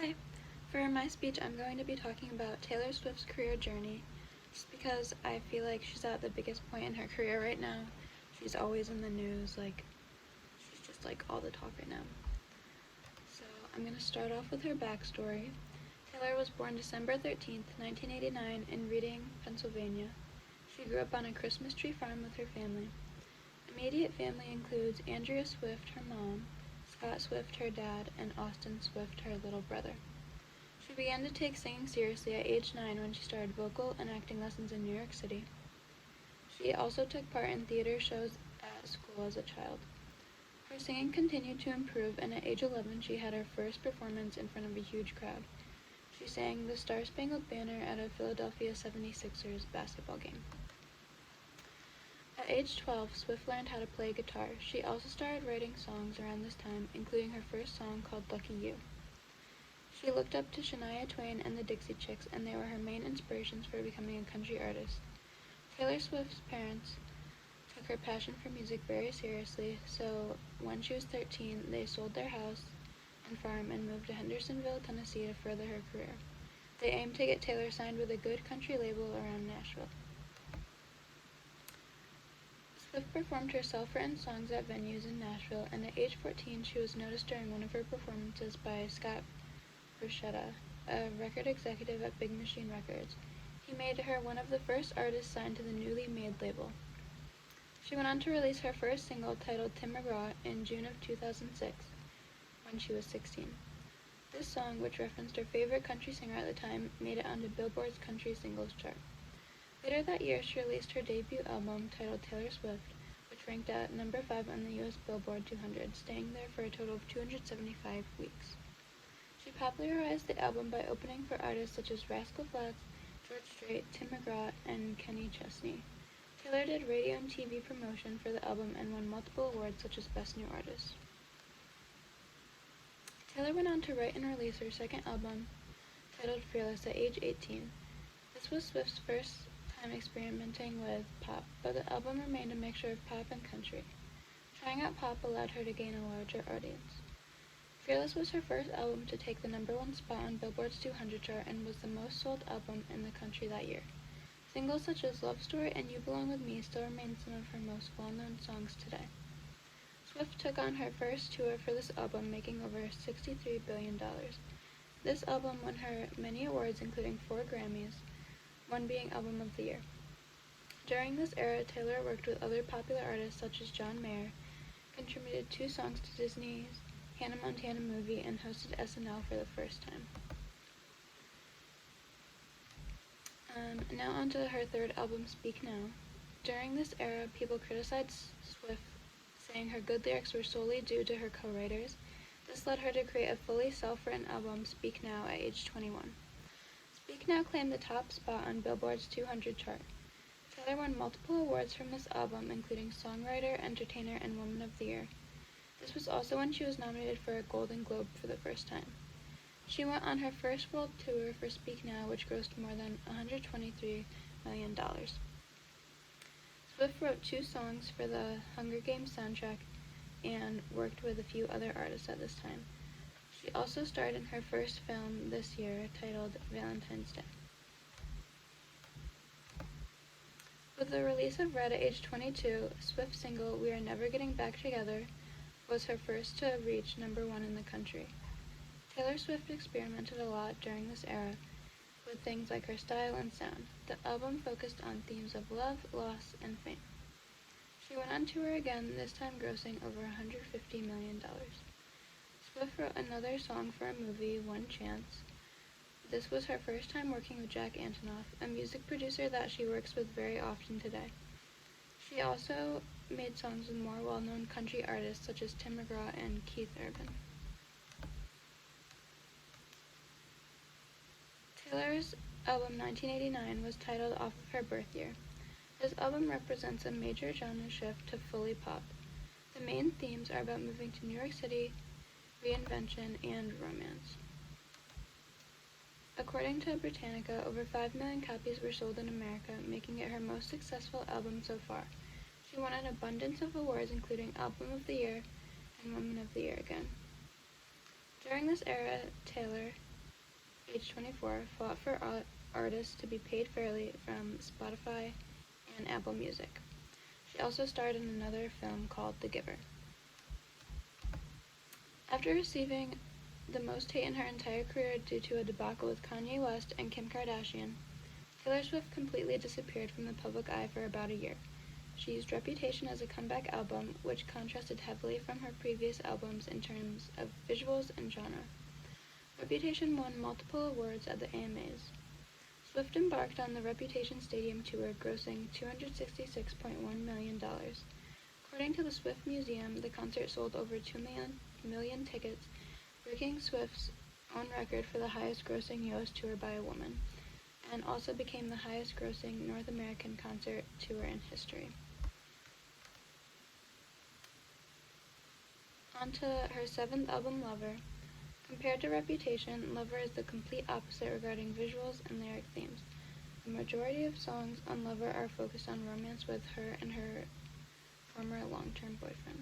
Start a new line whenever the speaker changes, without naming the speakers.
Hi! For my speech, I'm going to be talking about Taylor Swift's career journey, just because I feel like she's at the biggest point in her career right now. She's always in the news, she's just all the talk right now. So I'm going to start off with her backstory. Taylor was born December 13th, 1989 in Reading, Pennsylvania. She grew up on a Christmas tree farm with her family. Immediate family includes Andrea Swift, her mom, Scott Swift, her dad, and Austin Swift, her little brother. She began to take singing seriously at age 9 when she started vocal and acting lessons in New York City. She also took part in theater shows at school as a child. Her singing continued to improve, and at age 11 she had her first performance in front of a huge crowd. She sang the Star-Spangled Banner at a Philadelphia 76ers basketball game. At age 12, Swift learned how to play guitar. She also started writing songs around this time, including her first song called Lucky You. She looked up to Shania Twain and the Dixie Chicks, and they were her main inspirations for becoming a country artist. Taylor Swift's parents took her passion for music very seriously, so when she was 13, they sold their house and farm and moved to Hendersonville, Tennessee to further her career. They aimed to get Taylor signed with a good country label around Nashville. Swift performed her self-written songs at venues in Nashville, and at age 14 she was noticed during one of her performances by Scott Bruschetta, a record executive at Big Machine Records. He made her one of the first artists signed to the newly made label. She went on to release her first single, titled Tim McGraw, in June of 2006, when she was 16. This song, which referenced her favorite country singer at the time, made it onto Billboard's country singles chart. Later that year, she released her debut album, titled Taylor Swift, which ranked at number 5 on the US Billboard 200, staying there for a total of 275 weeks. She popularized the album by opening for artists such as Rascal Flatts, George Strait, Tim McGraw, and Kenny Chesney. Taylor did radio and TV promotion for the album and won multiple awards such as Best New Artist. Taylor went on to write and release her second album, titled Fearless, at age 18. This was Swift's first time experimenting with pop, but the album remained a mixture of pop and country. Trying out pop allowed her to gain a larger audience. Fearless was her first album to take the number 1 spot on Billboard's 200 chart and was the most sold album in the country that year. Singles such as Love Story and You Belong With Me still remain some of her most well-known songs today. Swift took on her first tour for this album, making over $63 billion. This album won her many awards, including 4 Grammys, one being Album of the Year. During this era, Taylor worked with other popular artists such as John Mayer, contributed 2 songs to Disney's Hannah Montana movie, and hosted SNL for the first time. Now onto her third album, Speak Now. During this era, people criticized Swift, saying her good lyrics were solely due to her co-writers. This led her to create a fully self-written album, Speak Now, at age 21. Speak Now claimed the top spot on Billboard's 200 chart. Taylor won multiple awards from this album, including Songwriter, Entertainer, and Woman of the Year. This was also when she was nominated for a Golden Globe for the first time. She went on her first world tour for Speak Now, which grossed more than $123 million. Swift wrote 2 songs for the Hunger Games soundtrack and worked with a few other artists at this time. She also starred in her first film this year, titled Valentine's Day. With the release of Red at age 22, Swift's single, We Are Never Getting Back Together, was her first to reach number 1 in the country. Taylor Swift experimented a lot during this era with things like her style and sound. The album focused on themes of love, loss, and fame. She went on tour again, this time grossing over $150 million. Swift wrote another song for a movie, One Chance. This was her first time working with Jack Antonoff, a music producer that she works with very often today. She also made songs with more well-known country artists such as Tim McGraw and Keith Urban. Taylor's album 1989 was titled off of her birth year. This album represents a major genre shift to fully pop. The main themes are about moving to New York City, reinvention, and romance. According to Britannica, over 5 million copies were sold in America, making it her most successful album so far. She won an abundance of awards, including Album of the Year and Woman of the Year again. During this era, Taylor age 24, fought for artists to be paid fairly from Spotify and Apple Music. She also starred in another film called The Giver. After receiving the most hate in her entire career due to a debacle with Kanye West and Kim Kardashian, Taylor Swift completely disappeared from the public eye for about a year. She used Reputation as a comeback album, which contrasted heavily from her previous albums in terms of visuals and genre. Reputation won multiple awards at the AMAs. Swift embarked on the Reputation Stadium tour, grossing $266.1 million. According to the Swift Museum, the concert sold over 2 million tickets, breaking Swift's own record for the highest-grossing U.S. tour by a woman, and also became the highest-grossing North American concert tour in history. On to her seventh album, Lover. Compared to Reputation, Lover is the complete opposite regarding visuals and lyric themes. The majority of songs on Lover are focused on romance with her and her former long-term boyfriend.